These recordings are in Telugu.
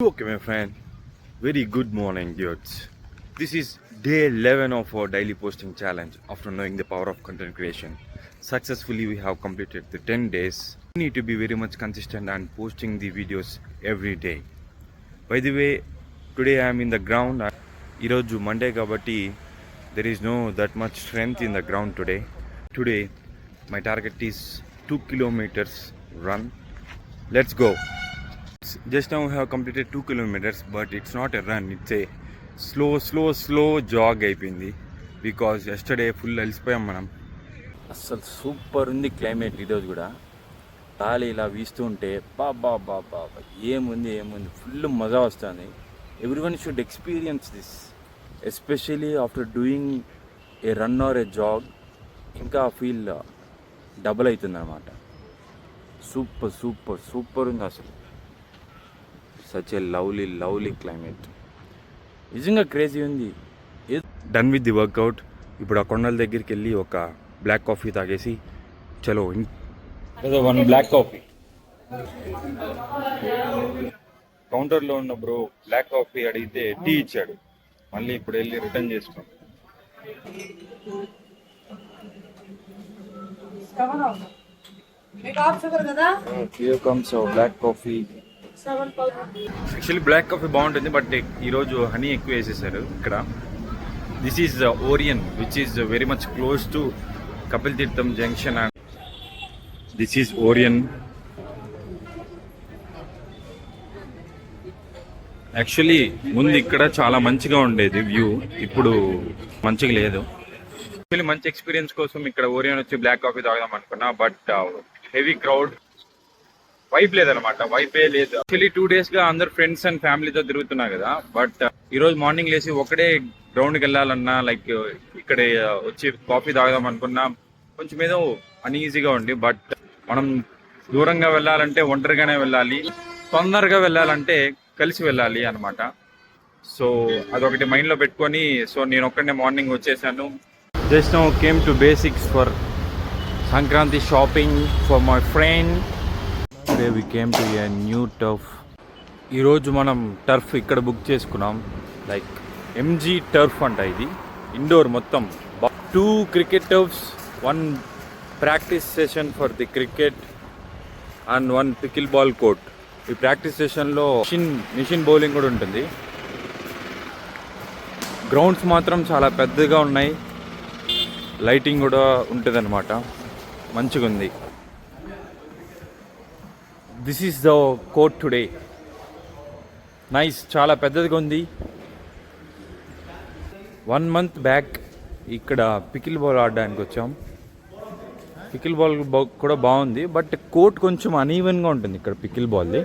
Okay, my friend. Very good morning, dudes. This is day 11 of our daily posting challenge after knowing the power of content creation. Successfully, we have completed the 10 days. We need to be very much consistent and posting the videos every day. By the way, today I am in the ground. Iroju Monday kabatti there is no that much strength in the ground today. Today, my target is 2 kilometers run. Let's go. Just now we have completed 2 kilometers, but it's not a run. It's a slow jog అయిపోయింది బికాజ్ ఎస్టర్డే ఫుల్ అలసిపోయాం మనం. అస్సలు సూపర్ ఉంది క్లైమేట్ ఈరోజు కూడా. గాలి ఇలా వీస్తూ ఉంటే బాబా ఏముంది ఫుల్ మజా వస్తుంది. Everyone should experience this, especially after doing a run or a jog. ఇంకా ఫీల్ డబుల్ అవుతుంది అనమాట. సూపర్ ఉంది అసలు. Such a lovely climate. నిజంగా క్రేజీ ఉంది. Done with the workout. ఇప్పుడు ఆ కొండల దగ్గరికి వెళ్ళి ఒక బ్లాక్ కాఫీ తాగేసి చలో. ఏదో 1 బ్లాక్ కాఫీ కౌంటర్లో ఉన్న బ్రో బ్లాక్ కాఫీ అడిగితే టీ ఇచ్చాడు. మళ్ళీ ఇప్పుడు వెళ్ళి రిటర్న్ చేసుకో. Here comes our black coffee. Actually black coffee బాగుంటుంది, బట్ ఈరోజు హనీ ఎక్కువ వేసేసారు ఇక్కడ. This is Orion which is very much close to Kapil Theertham junction. And this is Orion. Actually ముందు ఇక్కడ చాలా మంచిగా ఉండేది వ్యూ, ఇప్పుడు మంచిగా లేదు. యాక్చువల్లీ మంచి ఎక్స్పీరియన్స్ కోసం ఇక్కడ ఓరియన్ వచ్చి బ్లాక్ కాఫీ తాగుదాం అనుకున్నా, బట్ హెవీ క్రౌడ్, వైప్ లేదనమాట. వైపే లేదు. యాక్చువల్లీ 2 days గా అందరు ఫ్రెండ్స్ అండ్ ఫ్యామిలీతో తిరుగుతున్నా కదా, బట్ ఈరోజు మార్నింగ్ లేచి ఒకటే గ్రౌండ్కి వెళ్ళాలన్నా, లైక్ ఇక్కడ వచ్చి కాఫీ తాగుదాం అనుకున్నా కొంచెం ఏదో అన్ఈజీగా ఉంది. బట్ మనం దూరంగా వెళ్ళాలంటే ఒంటరిగానే వెళ్ళాలి, తొందరగా వెళ్ళాలంటే కలిసి వెళ్ళాలి అనమాట. సో అదొకటి మైండ్లో పెట్టుకొని సో నేను ఒక్కడనే మార్నింగ్ వచ్చేసాను. Just now came to basics for Sankranti shopping for my friend. Today we came to a new turf. ఈరోజు మనం టర్ఫ్ ఇక్కడ బుక్ చేసుకున్నాం. లైక్ ఎంజీ టర్ఫ్ అంట. ఇది ఇండోర్ మొత్తం 2 cricket టర్ఫ్స్, 1 practice session for the cricket and 1 pickle ball court. ఈ ప్రాక్టీస్ సెషన్లో మిషన్ బౌలింగ్ కూడా ఉంటుంది. గ్రౌండ్స్ మాత్రం చాలా పెద్దగా ఉన్నాయి, లైటింగ్ కూడా ఉంటుంది అనమాట. మంచిగా ఉంది. This is the court today. Nice, చాలా పెద్దదిగా ఉంది. 1 month బ్యాక్ ఇక్కడ పికిల్ బాల్ ఆడడానికి వచ్చాం. పికిల్ బాల్ కూడా బాగుంది, బట్ కోర్ట్ కొంచెం అనీవెన్గా ఉంటుంది ఇక్కడ పికిల్ బాల్ది.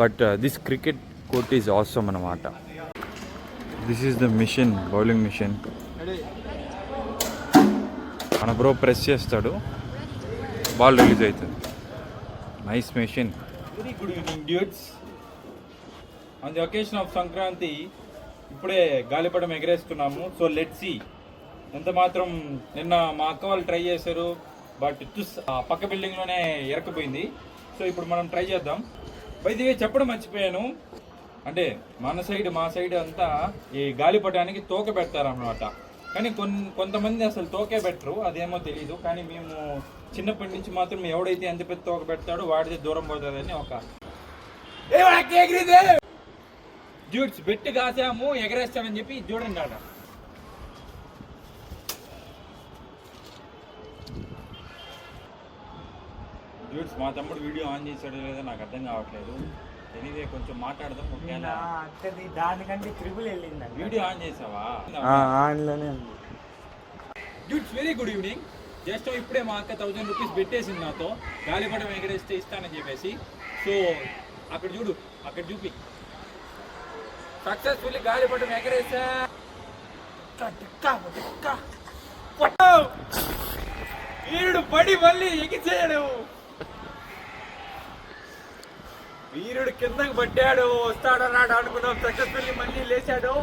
But this cricket court is awesome అన్నమాట. This is the machine, bowling machine. మన బ్రో ప్రెస్ చేస్తాడు, బాల్ రిలీజ్ అవుతుంది. Nice machine. Very good evening dudes. On the occasion of Sankranti ఇప్పుడే గాలిపటం ఎగరేస్తున్నాము. సో లెట్స్ సీ ఎంత మాత్రం. నిన్న మా అక్క వాళ్ళు ట్రై చేశారు, బట్ పక్క బిల్డింగ్లోనే ఎరకపోయింది. సో ఇప్పుడు మనం ట్రై చేద్దాం. బై ది వే చెప్పడం మర్చిపోయాను, అంటే మా సైడ్ అంతా ఈ గాలిపటానికి తోక పెడతారన్నమాట. కానీ కొంతమంది అసలు తోకే పెట్టరు, అదేమో తెలీదు. కానీ మేము చిన్నప్పటి నుంచి మాత్రం ఎవడైతే ఎంత పెద్ద తోక పెడతాడో వాడితే దూరం పోతుందని ఒక డ్యూట్స్ బెట్టి కాసాము, ఎగరేస్తామని చెప్పి చూడండి ఆడ. డ్యూట్స్ మా తమ్ముడు వీడియో ఆన్ చేశాడో లేదో నాకు అర్థం కావట్లేదు. ఎనీవే కొంచెం మాట్లాడదాం. దానికంటే ట్రిపుల్ వెళ్ళింది. వీడియో ఆన్ చేసావా? ఆన్లోనే ఉంది. Duets very good evening. Just ఇప్పుడే మా అక్క 1000 రూపీస్ పెట్టేసింది నాతో, గాలిపటం ఎగరేస్తే ఇస్తానని చెప్పేసి. సో అక్కడ చూడు, అక్కడ చూపి. సక్సెస్ఫుల్లీ గాలిపటం ఎగరేసా. వీరుడు పడి మళ్ళీ ఎగిచేయడు. వీరుడు కిందకి పడ్డాడు, వస్తాడన్నాడు అనుకున్నాం. సక్సెస్ఫుల్లీ మళ్ళీ లేచాడు.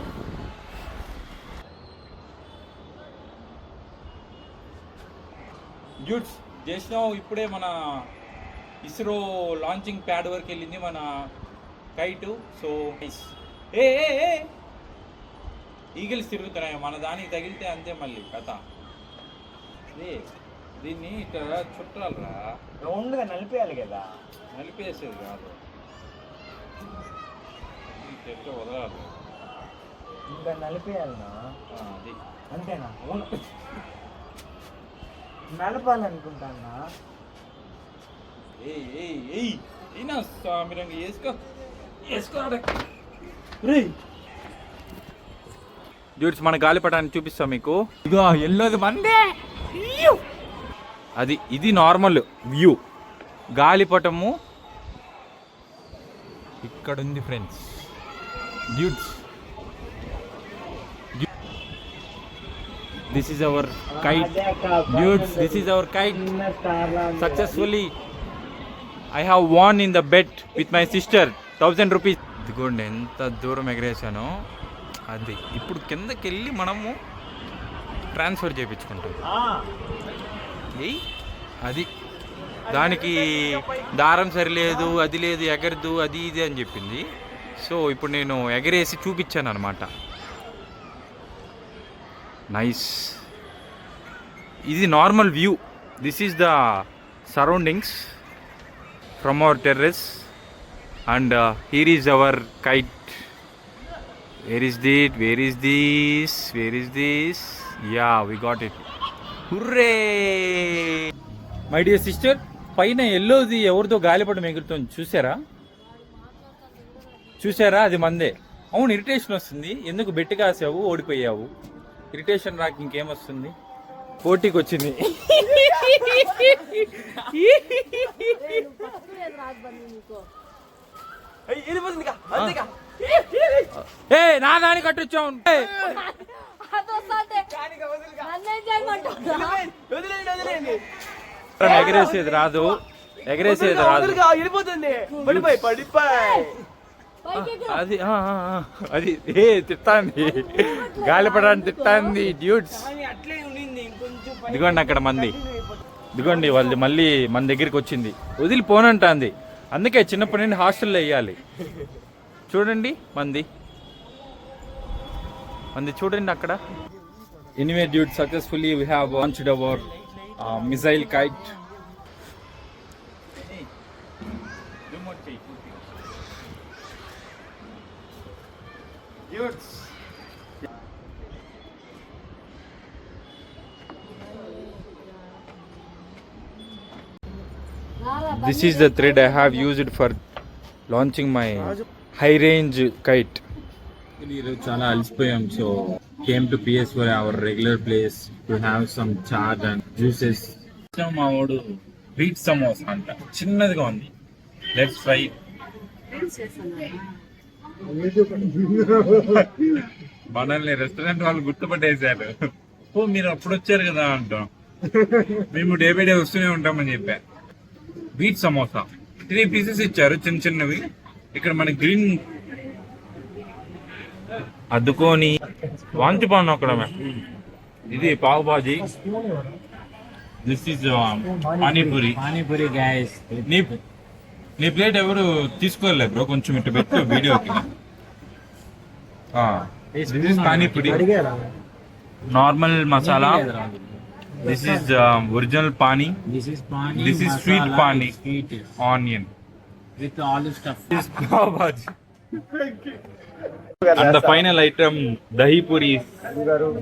డ్యూట్స్ జస్ట్ నౌ ఇప్పుడే మన ఇస్రో లాంచింగ్ ప్యాడ్ వరకు వెళ్ళింది మన కైటు. సో ఏ ఈగిల్స్ తిరుగుతున్నాయి, మన దానికి తగిలితే అంతే మళ్ళీ కథ. దీన్ని ఇక్కడ చుట్టాలరా, రౌండ్గా నలిపేయాలి కదా. నలిపేసేది కాదు, ఈ చెట్టు వదలాలి. ఇంకా నలిపేయాలనా? అది అంతేనా? నలపాలనుకుంటానా? అయినా మీరు వేసుకో డ్యూట్స్. మన గాలిపటాన్ని చూపిస్తాం మీకు. ఇగో ఎల్లోది మందే. అది ఇది నార్మల్ వ్యూ. గాలిపటము ఇక్కడ ఉంది friends. Duets, this is our kite dudes, this is our kite. Successfully I have won in the bet with my sister 1000 rupees. ఇదిగోండి ఎంత దూరం ఎగరేసానో. అది ఇప్పుడు కిందకి వెళ్ళి మనము ట్రాన్స్ఫర్ చేయించుకుంటాం. అది దానికి దారం సరిలేదు, అది లేదు, ఎగరదు, అది ఇది అని చెప్పింది. సో ఇప్పుడు నేను ఎగరేసి చూపించాను అనమాట. నైస్. ఇది normal view. This is the surroundings from our terrace and here is our kite. Where is this? Yeah, we got it. Hooray! My dear sister, పైన ఎల్లోది ఎవరితో గాలిపటం ఎగురుతుంది చూసారా? అది మందే. అవును, ఇరిటేషన్ వస్తుంది. ఎందుకు బెట్టి కాసావు, ఓడిపోయావు. ఇరిటేషన్ రాక ఇంకేమొస్తుంది? పోటీకి వచ్చింది. నా దాని కట్టొచ్చావు. ఎగరేసేది రాదు. అది అది తిట్టాంది, గాలిపడాన్ని తిట్టాంది డ్యూట్స్. ఇదిగోండి అక్కడ మంది, ఇదిగోండి వాళ్ళది మళ్ళీ మన దగ్గరికి వచ్చింది. వదిలిపోనంటాంది. అందుకే చిన్నప్పటి నుండి హాస్టల్లో వేయాలి. చూడండి మంది చూడండి అక్కడ. Anyway dude, successfully we have launched our missile kite. This is the thread I have used for launching my high range kite. చాలా అలసిపోయాం. So came to PS4, our regular place, to have some chaat and juices. మా వాడు బీట్ సమోసా అంట, చిన్నదిగా ఉంది. Let's try. మనల్ని రెస్టారెంట్ వాళ్ళు గుర్తుపట్టేశారు. ఓ మీరు అప్పుడు వచ్చారు కదా అంటాం. మేము డే బై డే వస్తూనే ఉంటామని చెప్పా. బీట్ సమోసా 3 pieces ఇచ్చారు, చిన్నవి. ఇక్కడ మన గ్రీన్ అద్దుకొని వాంచిపోను అక్కడ. ఇది pav bhaji. This is panipuri guys. నీ ప్లేట్ ఎవరు తీసుకోలేదు బ్రో, కొంచెం ఇటు పెట్టు వీడియోకి. This is panipuri, normal masala. This is original pani. This is sweet pani. Onion. With all the stuff. This is pav bhaji. And the final item, dahi puri,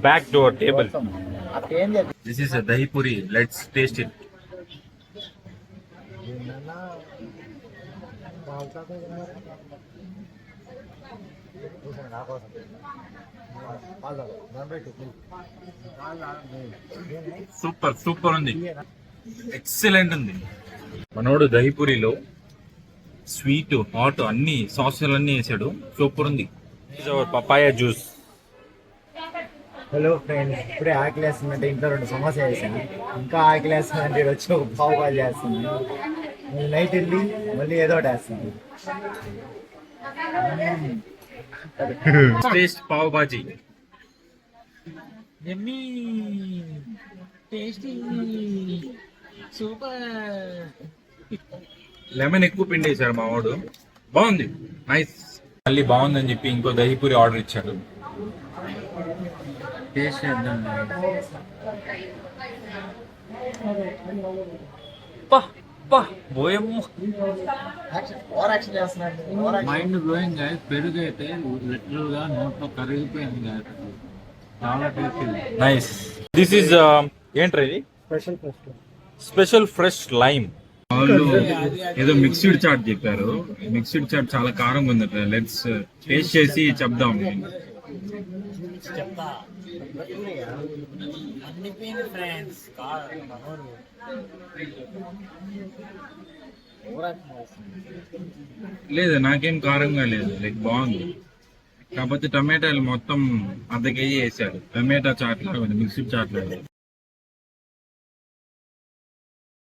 back to our table. This is a dahi puri. Let's taste it. Super ఉంది, ఎక్సలెంట్ ఉంది. మనోడు దహిపూరిలో స్వీట్, హాట్ అన్ని సాసులు అన్ని వేసాడు. సూపర్ ఉంది. Papaya juice. హలో ఫ్రెండ్స్, ఇప్పుడే ఆకలి వేస్తుందంటే ఇంట్లో 2 సమోసా వేసాను. ఇంకా ఆకలి వేస్తుందంటే వచ్చి ఒక పావు బాజీ వేస్తుంది. మళ్ళీ నైట్ వెళ్ళి మళ్ళీ ఏదో ఒకటి వేస్తుంది. టేస్ట్ పావ్ బాజీ. లెమన్ ఎక్కువ పిండేశాడు మా వాడు. బాగుంది, నైస్. మళ్ళీ బాగుందని చెప్పి ఇంకో దహిపూరి ఆర్డర్ ఇచ్చాడు. టేస్ట్ చేద్దాం. ఓవర్ యాక్షన్ చేస్తున్నాడు. Mind blowing guys. పెరుగు అయితే లిటరల్ గా నోట్లో కరిగిపోయింది గాయస్. చాలా టేస్టీ. నైస్. దిస్ ఈజ్ ఏంట్రా ఇది? Special fresh lime. వాళ్ళు ఏదో మిక్స్డ్ చాట్ చెప్పారు. మిక్స్డ్ చాట్ చాలా కారంగా ఉందట. లెట్స్ టేస్ట్ చేసి చెప్దాం. చెప్తా అన్ని ఫ్రెండ్స్ లేదు, నాకేం కారంగా లేదు, లైక్ బాగుంది. కాకపోతే టమాటాలు మొత్తం అర్ధ కేజీ వేసాడు. టమాటా చాట్ లాగా ఉంది, మిక్స్డ్ చాట్ లాగా.